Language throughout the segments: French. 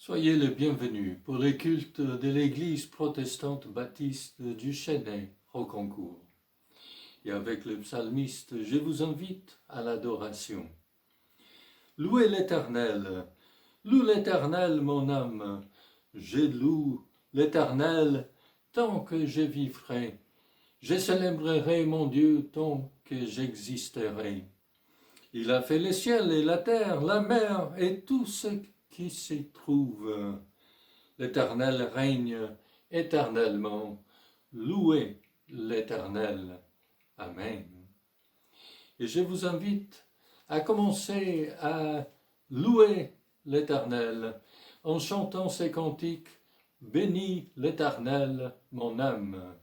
Soyez les bienvenus pour les cultes de l'Église protestante baptiste du Chênay, Rocancourt. Et avec le psalmiste, je vous invite à l'adoration. Louez l'Éternel, loue l'Éternel mon âme, je loue l'Éternel tant que je vivrai. Je célébrerai mon Dieu tant que j'existerai. Il a fait les ciels et la terre, la mer et tout ce qui s'y trouve. L'Éternel règne éternellement. Louez l'Éternel. Amen. Et je vous invite à commencer à louer l'Éternel en chantant ces cantiques « Bénis l'Éternel, mon âme ».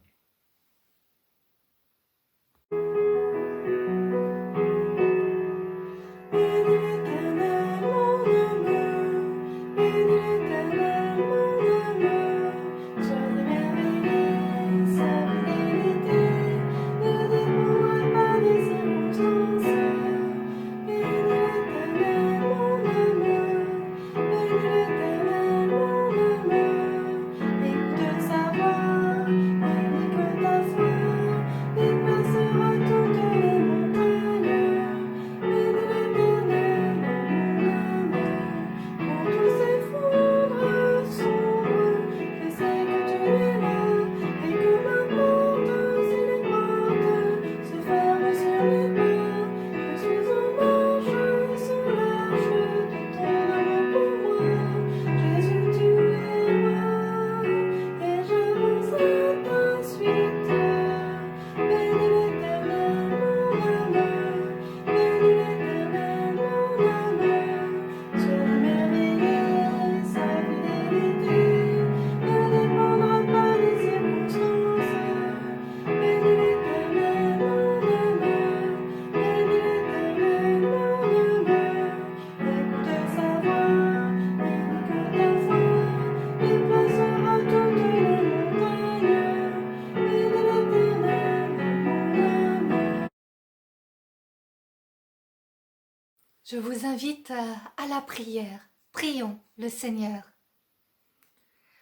Je vous invite à la prière. Prions le Seigneur.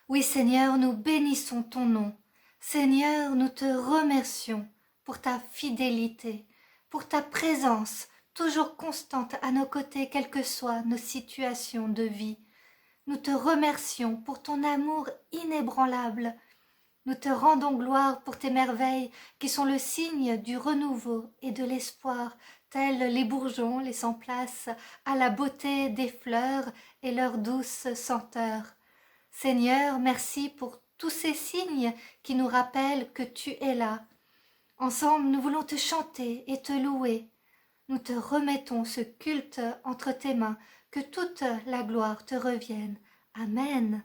Oui Seigneur, nous bénissons ton nom. Seigneur, nous te remercions pour ta fidélité, pour ta présence toujours constante à nos côtés, quelles que soient nos situations de vie. Nous te remercions pour ton amour inébranlable. Nous te rendons gloire pour tes merveilles qui sont le signe du renouveau et de l'espoir, tels les bourgeons laissant place à la beauté des fleurs et leur douce senteur. Seigneur, merci pour tous ces signes qui nous rappellent que tu es là. Ensemble, nous voulons te chanter et te louer. Nous te remettons ce culte entre tes mains, que toute la gloire te revienne. Amen.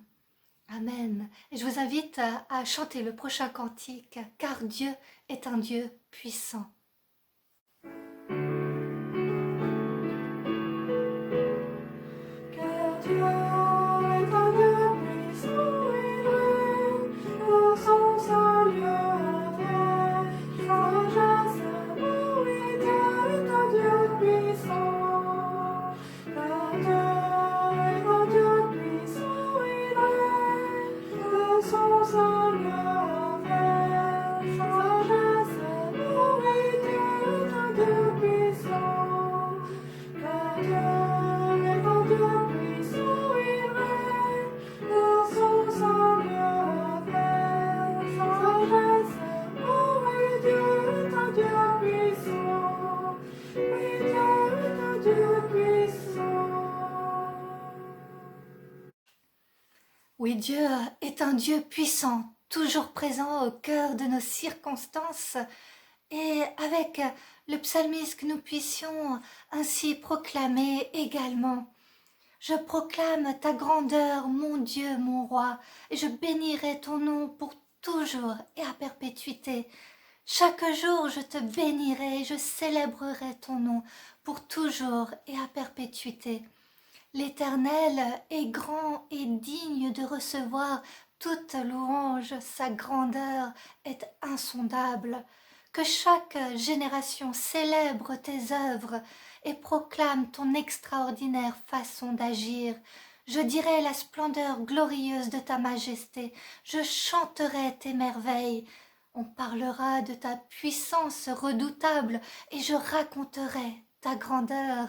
Amen. Et je vous invite à chanter le prochain cantique, car Dieu est un Dieu puissant. Car Dieu est un Dieu puissant et vrai, dans son salut avec sagesse, oui, Dieu est un Dieu puissant. Car Dieu est un Dieu puissant et vrai, dans son salut avec sagesse, oui, Dieu est un Dieu puissant. Car Dieu est un Dieu puissant et vrai, dans son salut avec sagesse. Oh oui, Dieu est un Dieu puissant. Oui, Dieu est un Dieu puissant. Oui, Dieu est un Dieu puissant, toujours présent au cœur de nos circonstances. Et avec le psalmiste que nous puissions ainsi proclamer également. Je proclame ta grandeur, mon Dieu, mon roi, et je bénirai ton nom pour toujours et à perpétuité. Chaque jour je te bénirai et je célébrerai ton nom pour toujours et à perpétuité. L'Éternel est grand et digne de recevoir toute louange, sa grandeur est insondable. Que chaque génération célèbre tes œuvres et proclame ton extraordinaire façon d'agir. Je dirai la splendeur glorieuse de ta majesté, je chanterai tes merveilles. On parlera de ta puissance redoutable et je raconterai ta grandeur.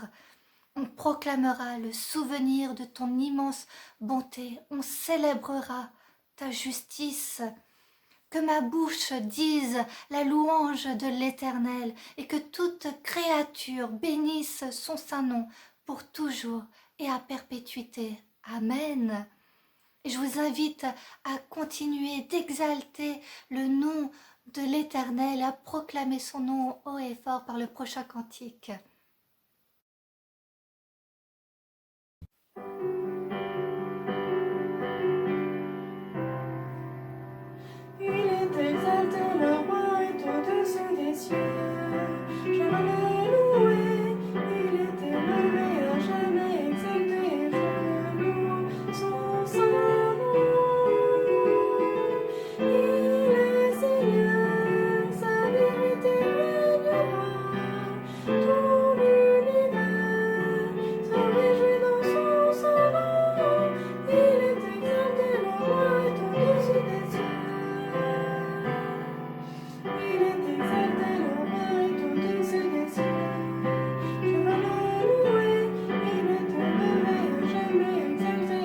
On proclamera le souvenir de ton immense bonté, on célébrera ta justice. Que ma bouche dise la louange de l'Éternel et que toute créature bénisse son saint nom pour toujours et à perpétuité. Amen. Et je vous invite à continuer d'exalter le nom de l'Éternel et à proclamer son nom haut et fort par le prochain cantique. Il est exalté, le roi est au-dessus des cieux. Je l'ai loué, il est élevé à jamais exalté. Je loue son saint nom. Il est Seigneur, sa vérité régnera. Tout l'univers se réjouit dans son saint nom. Il est exalté, le roi est au-dessus des cieux. Il est exalté, le roi est au-dessus des cieux. Je veux le louer, il est élevé à jamais exalté.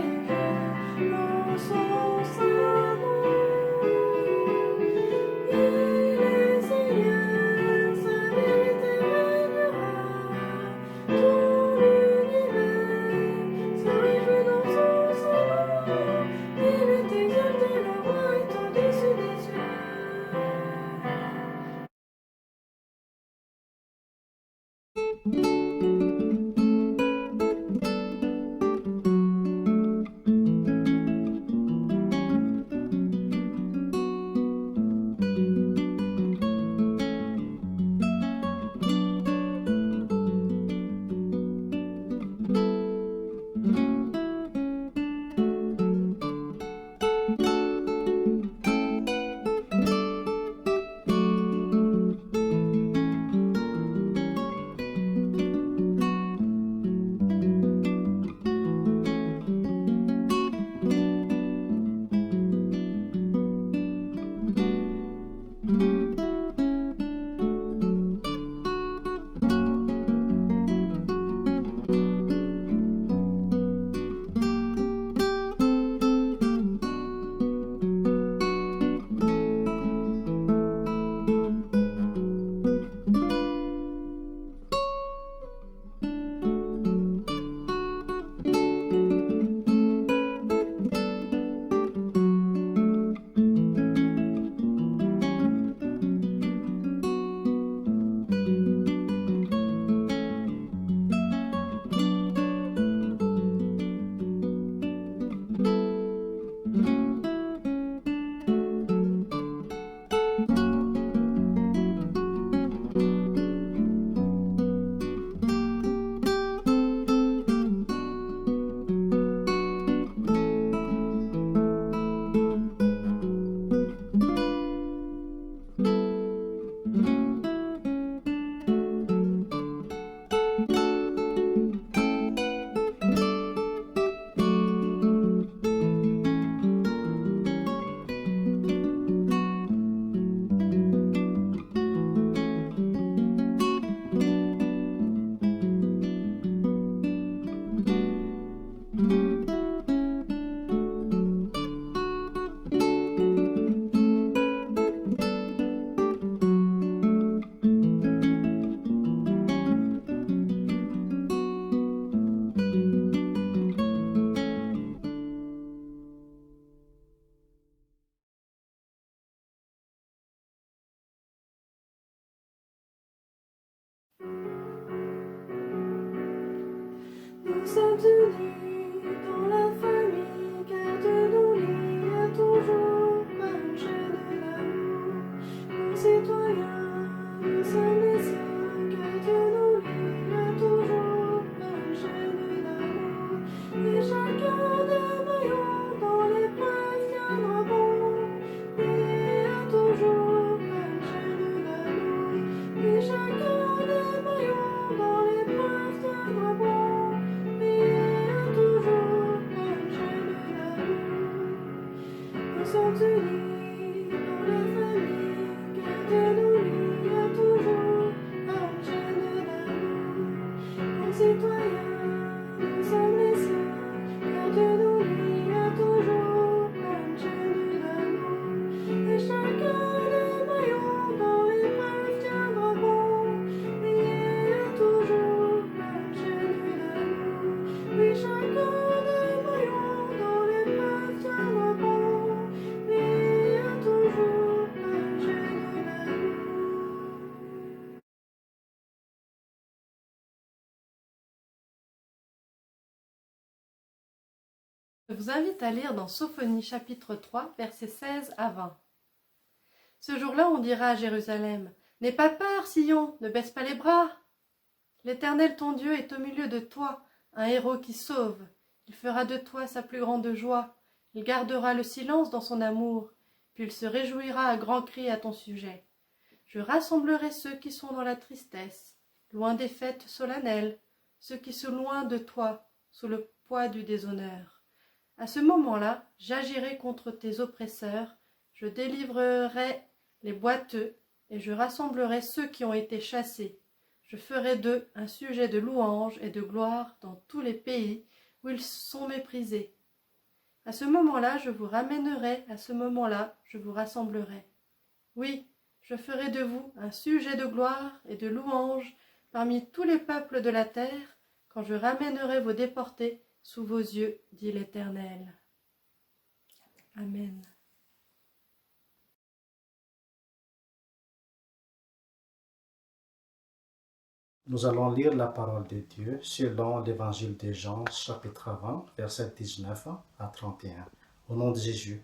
Je loue son saint nom. Il est Seigneur, sa vérité régnera. Tout l'univers se réjouit dans son saint nom. Il est exalté, le roi est au-dessus des cieux. Nous sommes unis dans la famille, car Dieu nous lie à toujours par une chaîne d'amour. Nous citoyens, nous sommes les siens, car Dieu nous lie à toujours par une chaîne d'amour. Et chacun des maillons dans l'épreuve tiendra bon, et à toujours par une chaîne d'amour. Et chacun des maillons dans l'épreuve tiendra bon. Et à toujours Je vous invite à lire dans Sophonie chapitre 3, versets 16 à 20. Ce jour-là, on dira à Jérusalem, « N'aie pas peur, Sion, ne baisse pas les bras. L'Éternel ton Dieu est au milieu de toi, un héros qui sauve. Il fera de toi sa plus grande joie. Il gardera le silence dans son amour, puis il se réjouira à grands cris à ton sujet. Je rassemblerai ceux qui sont dans la tristesse, loin des fêtes solennelles, ceux qui sont loin de toi, sous le poids du déshonneur. À ce moment-là, j'agirai contre tes oppresseurs, je délivrerai les boiteux, et je rassemblerai ceux qui ont été chassés. Je ferai d'eux un sujet de louange et de gloire dans tous les pays où ils sont méprisés. À ce moment-là, je vous ramènerai, à ce moment-là, je vous rassemblerai. Oui, je ferai de vous un sujet de gloire et de louange parmi tous les peuples de la terre, quand je ramènerai vos déportés sous vos yeux, dit l'Éternel. Amen. Nous allons lire la parole de Dieu selon l'évangile de Jean, chapitre 20, versets 19 à 31. Au nom de Jésus.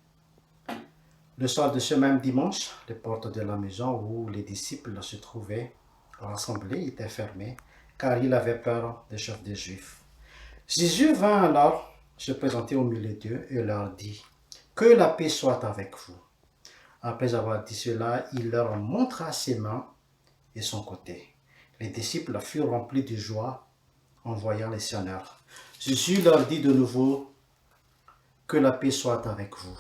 Le soir de ce même dimanche, les portes de la maison où les disciples se trouvaient rassemblés étaient fermées, car il avait peur des chefs des Juifs. Jésus vint alors se présenter au milieu d'eux et leur dit « Que la paix soit avec vous. » Après avoir dit cela, il leur montra ses mains et son côté. Les disciples furent remplis de joie en voyant les Seigneur. Jésus leur dit de nouveau « Que la paix soit avec vous.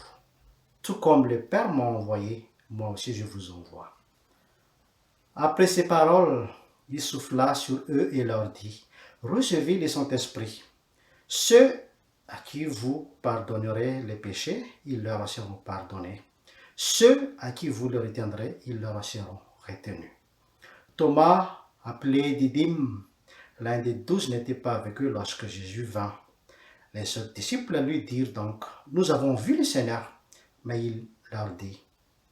Tout comme le Père m'a envoyé, moi aussi je vous envoie. » Après ces paroles, il souffla sur eux et leur dit « Recevez le Saint-Esprit. Ceux à qui vous pardonnerez les péchés, ils leur seront pardonnés. Ceux à qui vous les retiendrez, ils leur seront retenus. » Thomas, appelé Didyme, l'un des 12, n'était pas avec eux lorsque Jésus vint. Les autres disciples lui dirent donc, « Nous avons vu le Seigneur. » Mais il leur dit,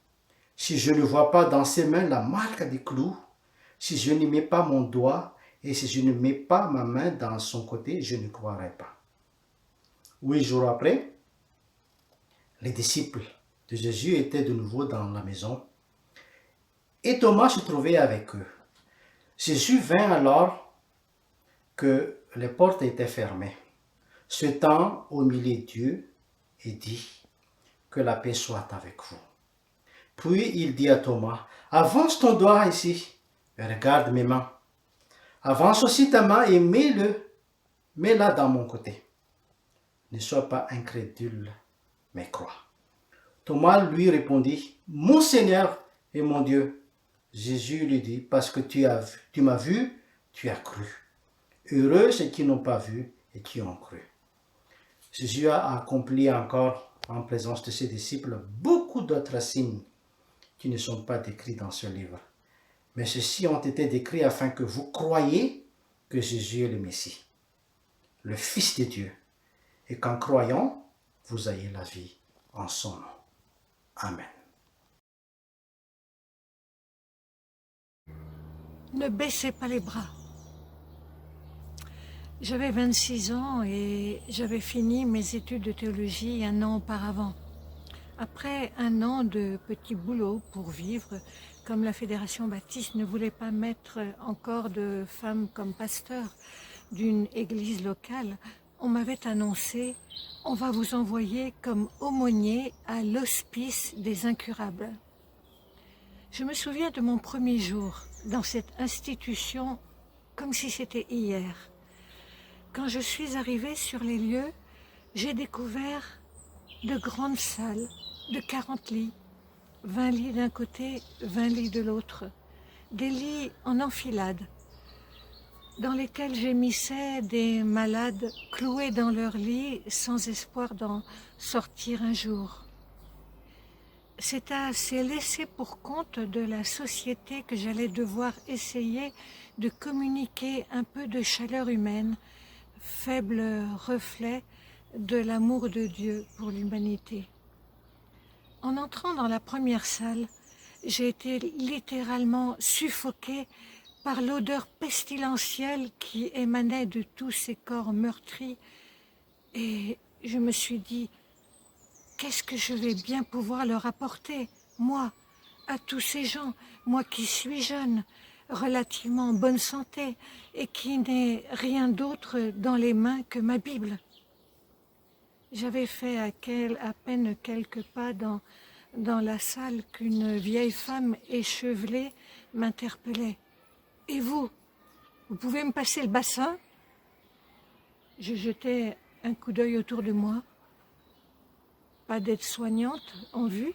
« Si je ne vois pas dans ses mains la marque des clous, si je n'y mets pas mon doigt et si je ne mets pas ma main dans son côté, je ne croirai pas. » 8 jours après, les disciples de Jésus étaient de nouveau dans la maison et Thomas se trouvait avec eux. Jésus vint alors que les portes étaient fermées, se tint au milieu d'eux et dit, « Que la paix soit avec vous. » Puis il dit à Thomas, « Avance ton doigt ici et regarde mes mains. Avance aussi ta main et mets-la dans mon côté. Ne sois pas incrédule, mais crois. » Thomas lui répondit, « Mon Seigneur et mon Dieu. » Jésus lui dit, « Parce que tu m'as vu, tu as cru. Heureux ceux qui n'ont pas vu et qui ont cru. » Jésus a accompli encore en présence de ses disciples beaucoup d'autres signes qui ne sont pas décrits dans ce livre. Mais ceux-ci ont été décrits afin que vous croyiez que Jésus est le Messie, le Fils de Dieu, et qu'en croyant, vous ayez la vie en son nom. Amen. Ne baissez pas les bras. J'avais 26 ans et j'avais fini mes études de théologie un an auparavant. Après un an de petits boulots pour vivre, comme la Fédération Baptiste ne voulait pas mettre encore de femmes comme pasteurs d'une église locale, on m'avait annoncé « On va vous envoyer comme aumônier à l'hospice des incurables ». Je me souviens de mon premier jour dans cette institution comme si c'était hier. Quand je suis arrivée sur les lieux, j'ai découvert de grandes salles de 40 lits, 20 lits d'un côté, 20 lits de l'autre, des lits en enfilade, dans lesquels gémissaient des malades cloués dans leur lit sans espoir d'en sortir un jour. C'est à ces laissés pour compte de la société que j'allais devoir essayer de communiquer un peu de chaleur humaine, faible reflet de l'amour de Dieu pour l'humanité. En entrant dans la première salle, j'ai été littéralement suffoquée par l'odeur pestilentielle qui émanait de tous ces corps meurtris et je me suis dit, qu'est-ce que je vais bien pouvoir leur apporter, moi, à tous ces gens, moi qui suis jeune, relativement en bonne santé et qui n'ai rien d'autre dans les mains que ma Bible. J'avais fait à peine quelques pas dans la salle qu'une vieille femme échevelée m'interpellait. « Et vous pouvez me passer le bassin ?» Je jetai un coup d'œil autour de moi. Pas d'aide-soignante en vue.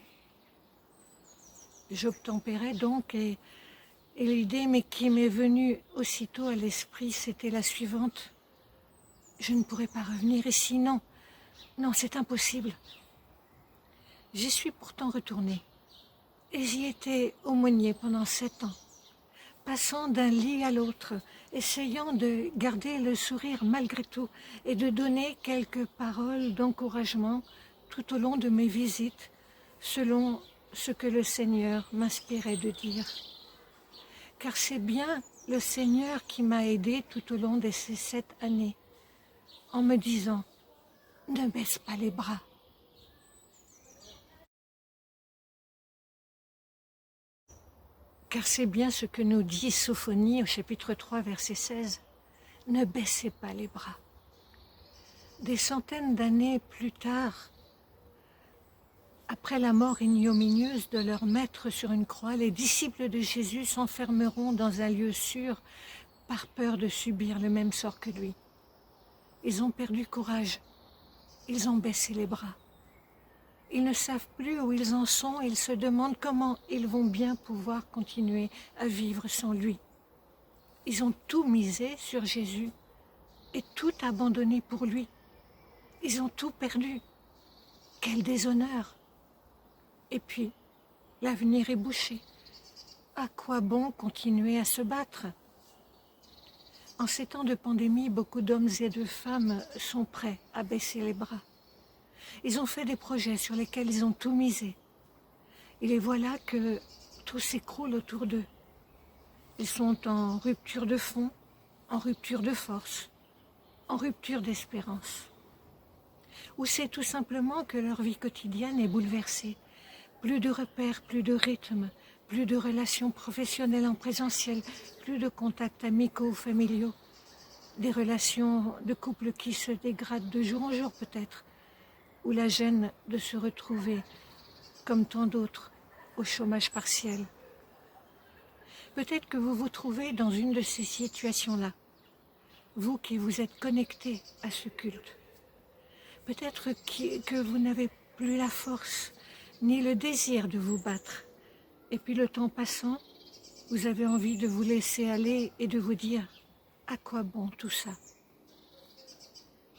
J'obtempérais donc et l'idée qui m'est venue aussitôt à l'esprit, c'était la suivante. Je ne pourrais pas revenir ici, non, c'est impossible. J'y suis pourtant retournée et j'y étais aumônier pendant 7 ans, passant d'un lit à l'autre, essayant de garder le sourire malgré tout et de donner quelques paroles d'encouragement tout au long de mes visites, selon ce que le Seigneur m'inspirait de dire. Car c'est bien le Seigneur qui m'a aidée tout au long de ces 7 années, en me disant « Ne baisse pas les bras ». Car c'est bien ce que nous dit Sophonie au chapitre 3, verset 16. « Ne baissez pas les bras ». Des centaines d'années plus tard, après la mort ignominieuse de leur maître sur une croix, les disciples de Jésus s'enfermeront dans un lieu sûr par peur de subir le même sort que lui. Ils ont perdu courage, ils ont baissé les bras. Ils ne savent plus où ils en sont et ils se demandent comment ils vont bien pouvoir continuer à vivre sans lui. Ils ont tout misé sur Jésus et tout abandonné pour lui. Ils ont tout perdu. Quel déshonneur! Et puis, l'avenir est bouché. À quoi bon continuer à se battre? En ces temps de pandémie, beaucoup d'hommes et de femmes sont prêts à baisser les bras. Ils ont fait des projets sur lesquels ils ont tout misé. Et les voilà que tout s'écroule autour d'eux. Ils sont en rupture de fond, en rupture de force, en rupture d'espérance. Ou c'est tout simplement que leur vie quotidienne est bouleversée. Plus de repères, plus de rythme, plus de relations professionnelles en présentiel, plus de contacts amicaux ou familiaux. Des relations de couple qui se dégradent de jour en jour peut-être, ou la gêne de se retrouver, comme tant d'autres, au chômage partiel. Peut-être que vous vous trouvez dans une de ces situations-là, vous qui vous êtes connectés à ce culte. Peut-être que vous n'avez plus la force ni le désir de vous battre. Et puis le temps passant, vous avez envie de vous laisser aller et de vous dire « À quoi bon tout ça ?»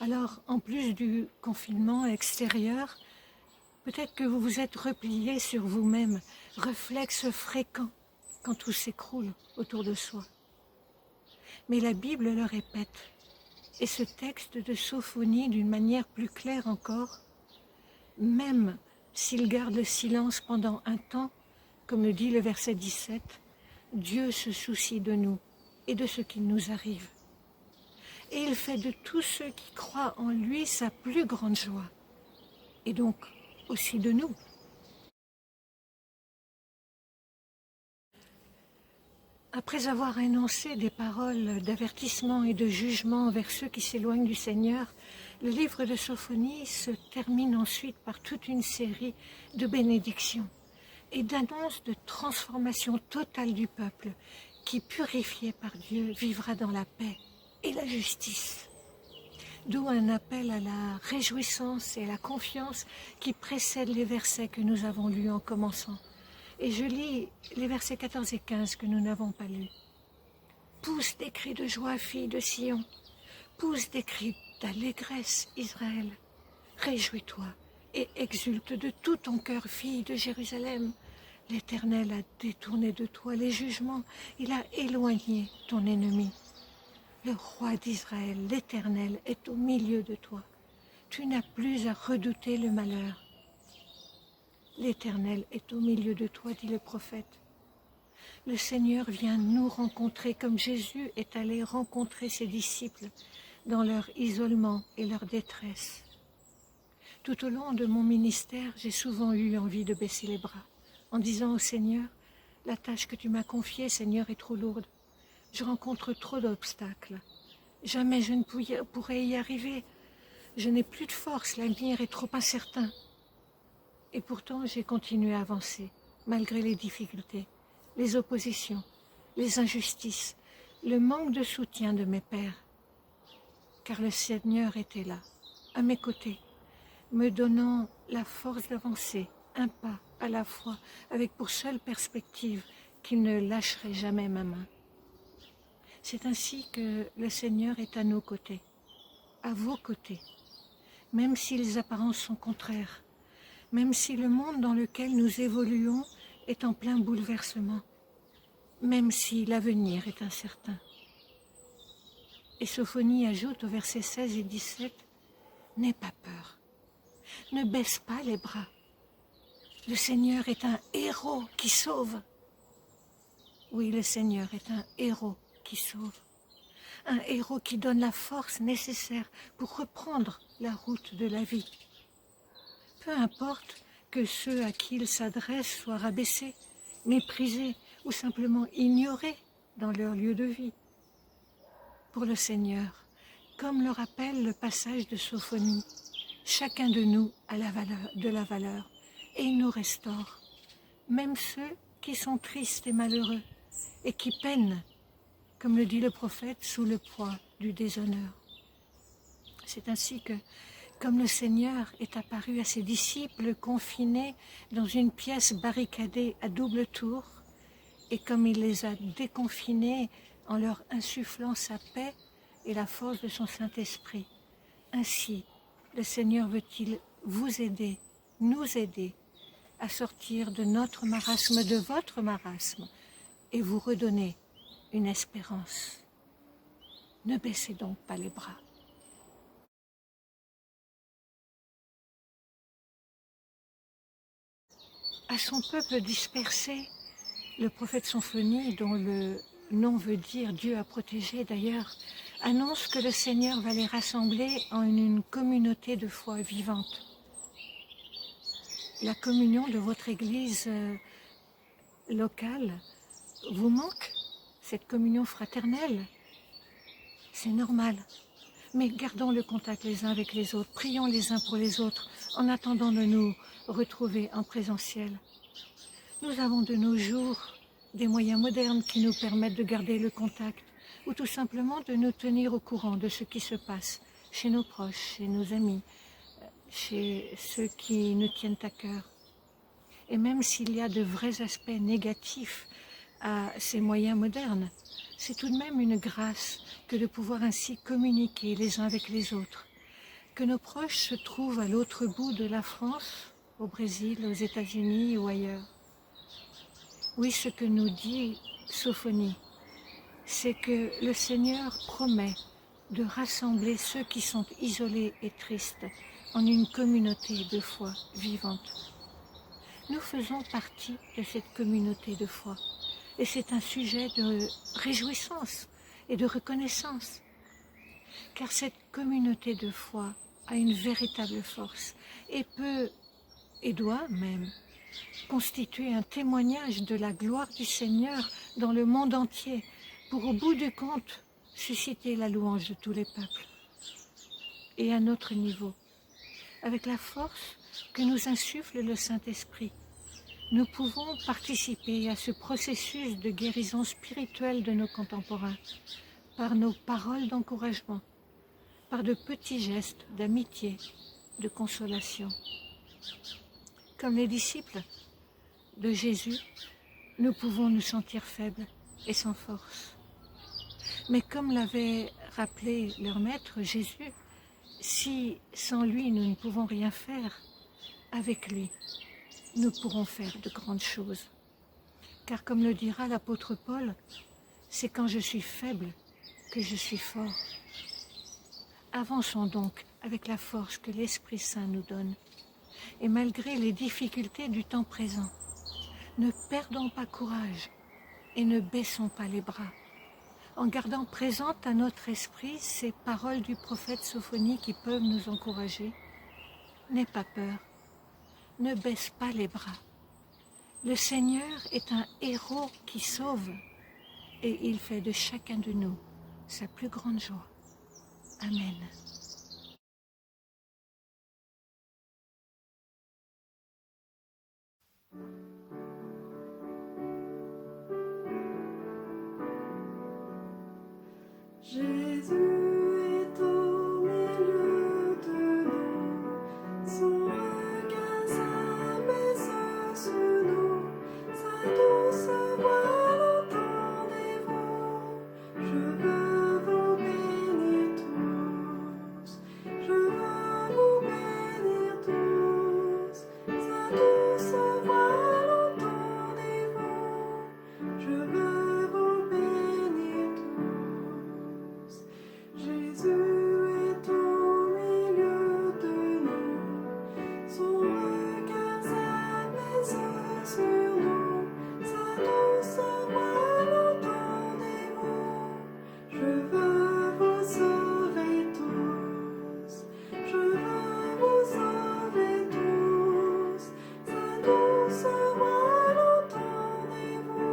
Alors, en plus du confinement extérieur, peut-être que vous vous êtes replié sur vous-même, réflexe fréquent quand tout s'écroule autour de soi. Mais la Bible le répète, et ce texte de Sophonie d'une manière plus claire encore, même s'il garde le silence pendant un temps, comme le dit le verset 17, Dieu se soucie de nous et de ce qui nous arrive. Et il fait de tous ceux qui croient en lui sa plus grande joie, et donc aussi de nous. Après avoir énoncé des paroles d'avertissement et de jugement envers ceux qui s'éloignent du Seigneur, le livre de Sophonie se termine ensuite par toute une série de bénédictions et d'annonces de transformation totale du peuple qui, purifié par Dieu, vivra dans la paix et la justice. D'où un appel à la réjouissance et à la confiance qui précède les versets que nous avons lus en commençant. Et je lis les versets 14 et 15 que nous n'avons pas lus. « Pousse des cris de joie, fille de Sion. Pousse des cris d'allégresse, Israël. Réjouis-toi et exulte de tout ton cœur, fille de Jérusalem. L'Éternel a détourné de toi les jugements. Il a éloigné ton ennemi. Le roi d'Israël, l'Éternel, est au milieu de toi. Tu n'as plus à redouter le malheur. L'Éternel est au milieu de toi, dit le prophète. Le Seigneur vient nous rencontrer comme Jésus est allé rencontrer ses disciples dans leur isolement et leur détresse. Tout au long de mon ministère, j'ai souvent eu envie de baisser les bras, en disant au Seigneur, la tâche que tu m'as confiée, Seigneur, est trop lourde. Je rencontre trop d'obstacles. Jamais je ne pourrai y arriver. Je n'ai plus de force, l'avenir est trop incertain. Et pourtant, j'ai continué à avancer, malgré les difficultés, les oppositions, les injustices, le manque de soutien de mes pères. Car le Seigneur était là, à mes côtés, me donnant la force d'avancer, un pas à la fois, avec pour seule perspective qu'il ne lâcherait jamais ma main. C'est ainsi que le Seigneur est à nos côtés, à vos côtés, même si les apparences sont contraires, même si le monde dans lequel nous évoluons est en plein bouleversement, même si l'avenir est incertain. Et Sophonie ajoute au verset 16 et 17, « N'aie pas peur, ne baisse pas les bras. Le Seigneur est un héros qui sauve. » Oui, le Seigneur est un héros qui sauve. Un héros qui donne la force nécessaire pour reprendre la route de la vie. Peu importe que ceux à qui il s'adresse soient rabaissés, méprisés ou simplement ignorés dans leur lieu de vie. Pour le Seigneur, comme le rappelle le passage de Sophonie, chacun de nous a de la valeur et il nous restaure, même ceux qui sont tristes et malheureux et qui peinent, comme le dit le prophète, sous le poids du déshonneur. C'est ainsi que, comme le Seigneur est apparu à ses disciples confinés dans une pièce barricadée à double tour, et comme il les a déconfinés en leur insufflant sa paix et la force de son Saint-Esprit, ainsi le Seigneur veut-il vous aider, nous aider à sortir de notre marasme, de votre marasme, et vous redonner une espérance. Ne baissez donc pas les bras. À son peuple dispersé, le prophète Sophonie, dont le nom veut dire Dieu a protégé d'ailleurs, annonce que le Seigneur va les rassembler en une communauté de foi vivante. La communion de votre église locale vous manque, cette communion fraternelle. C'est normal, mais gardons le contact les uns avec les autres, prions les uns pour les autres en attendant de nous retrouver en présentiel. Nous avons de nos jours des moyens modernes qui nous permettent de garder le contact ou tout simplement de nous tenir au courant de ce qui se passe chez nos proches, chez nos amis, chez ceux qui nous tiennent à cœur. Et même s'il y a de vrais aspects négatifs à ces moyens modernes, c'est tout de même une grâce que de pouvoir ainsi communiquer les uns avec les autres. Que nos proches se trouvent à l'autre bout de la France, au Brésil, aux États-Unis ou ailleurs. Oui, ce que nous dit Sophonie, c'est que le Seigneur promet de rassembler ceux qui sont isolés et tristes en une communauté de foi vivante. Nous faisons partie de cette communauté de foi et c'est un sujet de réjouissance et de reconnaissance. Car cette communauté de foi a une véritable force et peut, et doit même, constituer un témoignage de la gloire du Seigneur dans le monde entier pour, au bout du compte, susciter la louange de tous les peuples. Et à notre niveau, avec la force que nous insuffle le Saint-Esprit, nous pouvons participer à ce processus de guérison spirituelle de nos contemporains par nos paroles d'encouragement, par de petits gestes d'amitié, de consolation. Comme les disciples de Jésus, nous pouvons nous sentir faibles et sans force. Mais comme l'avait rappelé leur maître Jésus, si sans lui nous ne pouvons rien faire, avec lui, nous pourrons faire de grandes choses. Car comme le dira l'apôtre Paul, c'est quand je suis faible que je suis fort. Avançons donc avec la force que l'Esprit Saint nous donne. Et malgré les difficultés du temps présent, ne perdons pas courage et ne baissons pas les bras, en gardant présente à notre esprit ces paroles du prophète Sophonie qui peuvent nous encourager. n'aie pas peur, ne baisse pas les bras. Le Seigneur est un héros qui sauve et il fait de chacun de nous sa plus grande joie. Amen. Jésus est au milieu de nous, son regard s'abaisse sur nous, sa douce voix l'entendez-vous. Je veux vous bénir tous, je veux vous bénir tous, sa douce voix l'entendez-vous. Je veux vous bénir tous. Jésus est au milieu de nous, son regard s'abaisse sur nous, sa douce voix l'entendez-vous. Je veux vous sauver tous, je veux vous sauver tous, sa douce voix l'entendez-vous.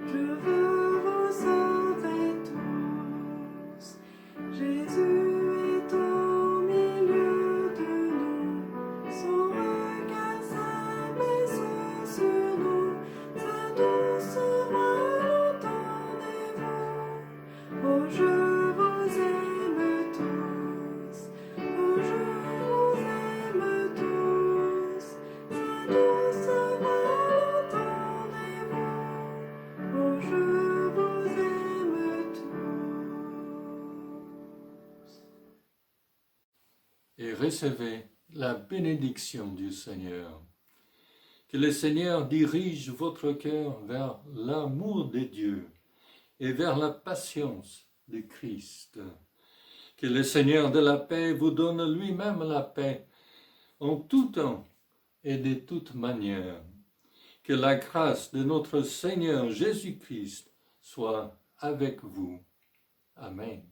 Je veux vous sauver tous. Jésus est au milieu de nous, son regard s'abaisse sur nous, sa douce voix l'entendez-vous. Oh, je vous aime tous, oh, je vous aime tous, sa douce voix l'entendez-vous. Oh, je vous aime tous. Et recevez la bénédiction du Seigneur. Que le Seigneur dirige votre cœur vers l'amour de Dieu et vers la patience de Christ. Que le Seigneur de la paix vous donne lui-même la paix en tout temps et de toute manière. Que la grâce de notre Seigneur Jésus-Christ soit avec vous. Amen.